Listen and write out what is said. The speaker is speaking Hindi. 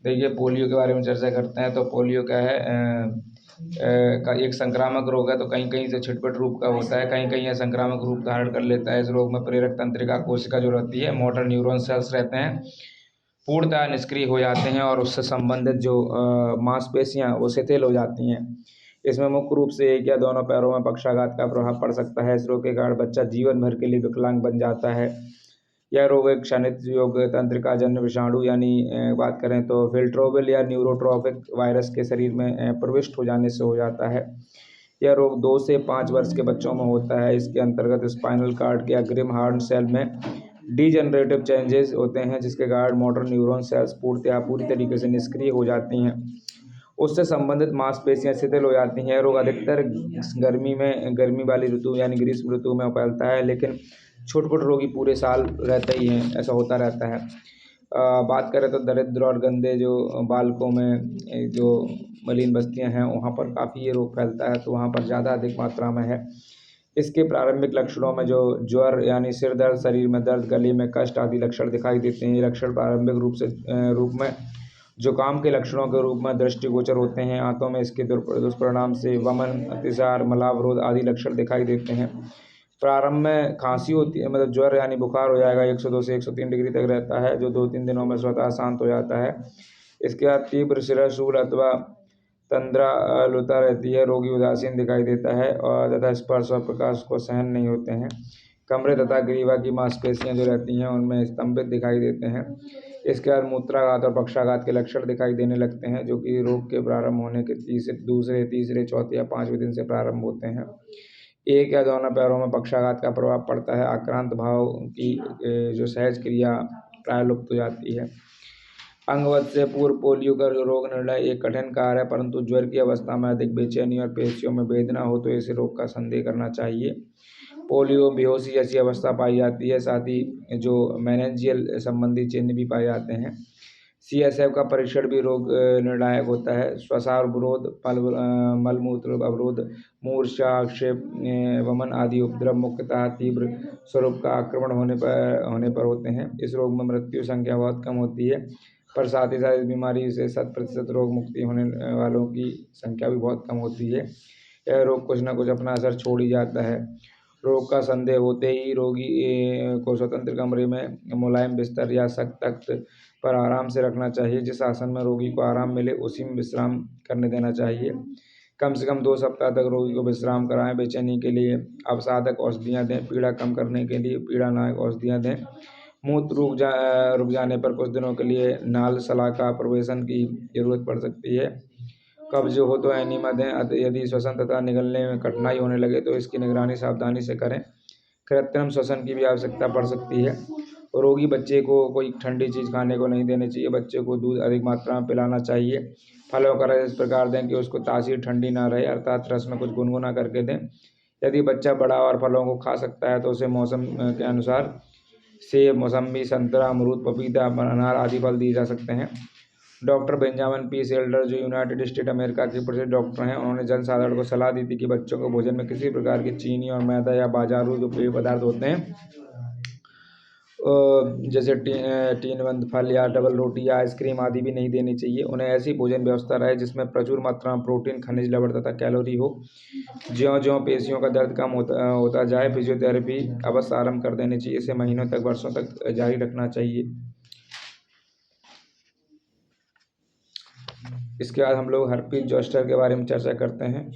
देखिए, पोलियो के बारे में चर्चा करते हैं। तो पोलियो क्या है, का एक संक्रामक रोग है। तो कहीं कहीं से छिटपुट रूप का होता है, कहीं कहीं यह संक्रामक रूप धारण कर लेता है। इस रोग में प्रेरक तंत्रिका कोशिका जो रहती है, मोटर न्यूरॉन सेल्स रहते हैं, पूर्णतः निष्क्रिय हो जाते हैं और उससे संबंधित जो मांसपेशियां वो शिथिल हो जाती हैं। इसमें मुख्य रूप से एक या दोनों पैरों में पक्षाघात का प्रभाव पड़ सकता है। इस रोग के कारण बच्चा जीवन भर के लिए विकलांग बन जाता है। यह रोग एक क्षणिक योग तंत्रिका जन्य विषाणु यानी बात करें तो फिल्ट्रोविल या न्यूरोट्रॉफिक वायरस के शरीर में प्रविष्ट हो जाने से हो जाता है। यह रोग 2 से 5 वर्ष के बच्चों में होता है। इसके अंतर्गत स्पाइनल कार्ड के अग्रिम हार्न सेल में डीजनरेटिव चेंजेस होते हैं, जिसके कारण मोटर न्यूरॉन सेल्स पूरी तरीके से निष्क्रिय हो जाती हैं। उससे संबंधित मांसपेशियां शिथिल हो जाती हैं। रोग अधिकतर गर्मी वाली ऋतु यानी ग्रीष्म ऋतु में फैलता है, लेकिन छुटपुट रोगी पूरे साल रहते ही हैं, ऐसा होता रहता है। बात करें तो दरिद्र और गंदे जो बालकों में जो मलिन बस्तियां हैं, वहाँ पर काफ़ी ये रोग फैलता है, तो वहाँ पर ज़्यादा अधिक मात्रा में है। इसके प्रारंभिक लक्षणों में जो ज्वर यानी सिर दर्द, शरीर में दर्द, गले में कष्ट आदि लक्षण दिखाई देते हैं। ये लक्षण प्रारंभिक रूप में जुकाम के लक्षणों के रूप में दृष्टिगोचर होते हैं। आंतों में इसके दुष्परिणाम से वमन, अतिसार, मलावरोध आदि लक्षण दिखाई देते हैं। प्रारंभ में खांसी होती है, मतलब ज्वर यानी बुखार हो जाएगा, 102 से 103 डिग्री तक रहता है, जो 2-3 दिनों में स्वतः शांत हो जाता है। इसके बाद तीव्र शिरशूल अथवा तंद्रालुता रहती है। रोगी उदासीन दिखाई देता है और तथा स्पर्श और प्रकाश को सहन नहीं होते हैं। कमरे तथा ग्रीवा की मांसपेशियां जो रहती हैं उनमें स्तंभित दिखाई देते हैं। इसके बाद मूत्राघात और पक्षाघात के लक्षण दिखाई देने लगते हैं, जो कि रोग के प्रारंभ होने के दूसरे, तीसरे, चौथे या 5वें दिन से प्रारंभ होते हैं। एक या दोनों पैरों में पक्षाघात का प्रभाव पड़ता है। आक्रांत भाव की जो सहज क्रिया प्राय लुप्त हो जाती है। अंगवत से पूर्व पोलियो का रोग निर्णय एक कठिन कार्य है, परंतु ज्वर की अवस्था में अधिक बेचैनी और पेशियों में वेदना हो तो इस रोग का संदेह करना चाहिए। पोलियो बेहोशी जैसी अवस्था पाई जाती है, साथ ही जो मेनिंजियल संबंधी चिन्ह भी पाए जाते हैं। CSF का परीक्षण भी रोग निर्णायक होता है। श्वसन अवरोध, मलमूत्र अवरोध, मूर्छा, आक्षेप, वमन आदि उपद्रव मुख्यतः तीव्र स्वरूप का आक्रमण होने पर होते हैं। इस रोग में मृत्यु संख्या बहुत कम होती है, पर साथ ही साथ इस बीमारी से 100% रोग मुक्ति होने वालों की संख्या भी बहुत कम होती है। यह रोग कुछ न कुछ अपना असर छोड़ ही जाता है। रोग का संदेह होते ही रोगी को स्वतंत्र कमरे में मुलायम बिस्तर या सख्त तख्त पर आराम से रखना चाहिए। जिस आसन में रोगी को आराम मिले उसी में विश्राम करने देना चाहिए। कम से कम 2 सप्ताह तक रोगी को विश्राम कराएं। बेचैनी के लिए अवसादक औषधियाँ दें। पीड़ा कम करने के लिए पीड़ानाशक औषधियाँ दें। मूत्र रुक जाने पर कुछ दिनों के लिए नाल शलाका प्रवेशन की जरूरत पड़ सकती है। कब्ज हो तो एनीमा दें। यदि श्वसन तथा निगलने में कठिनाई होने लगे तो इसकी निगरानी सावधानी से करें। कृत्रिम श्वसन की भी आवश्यकता पड़ सकती है। रोगी बच्चे को कोई ठंडी चीज़ खाने को नहीं देनी चाहिए। बच्चे को दूध अधिक मात्रा में पिलाना चाहिए। फलों का रस इस प्रकार दें कि उसको तासीर ठंडी ना रहे, अर्थात रस में कुछ गुनगुना करके दें। यदि बच्चा बड़ा और फलों को खा सकता है तो उसे मौसम के अनुसार सेब, मौसम्बी, संतरा, अमरूद, पपीता, अनार आदि फल दिए जा सकते हैं। डॉक्टर बेंजामिन पी सेल्डर जो यूनाइटेड स्टेट अमेरिका के प्रसिद्ध डॉक्टर हैं, उन्होंने जनसाधारण को सलाह दी थी कि बच्चों को भोजन में किसी प्रकार की चीनी और मैदा या बाजारू जो पेय पदार्थ होते हैं जैसे टीन बंद फल या डबल रोटी या आइसक्रीम आदि भी नहीं देनी चाहिए। उन्हें ऐसी भोजन व्यवस्था रहे जिसमें प्रचुर मात्रा में प्रोटीन, खनिज, लवण तथा कैलोरी हो। ज्यों-ज्यों पेशियों का दर्द कम होता जाए, फिजियोथेरेपी अवश्य आरंभ कर देनी चाहिए। इसे महीनों तक, वर्षों तक जारी रखना चाहिए। इसके बाद हम लोग हर्पीज जोस्टर के बारे में चर्चा करते हैं।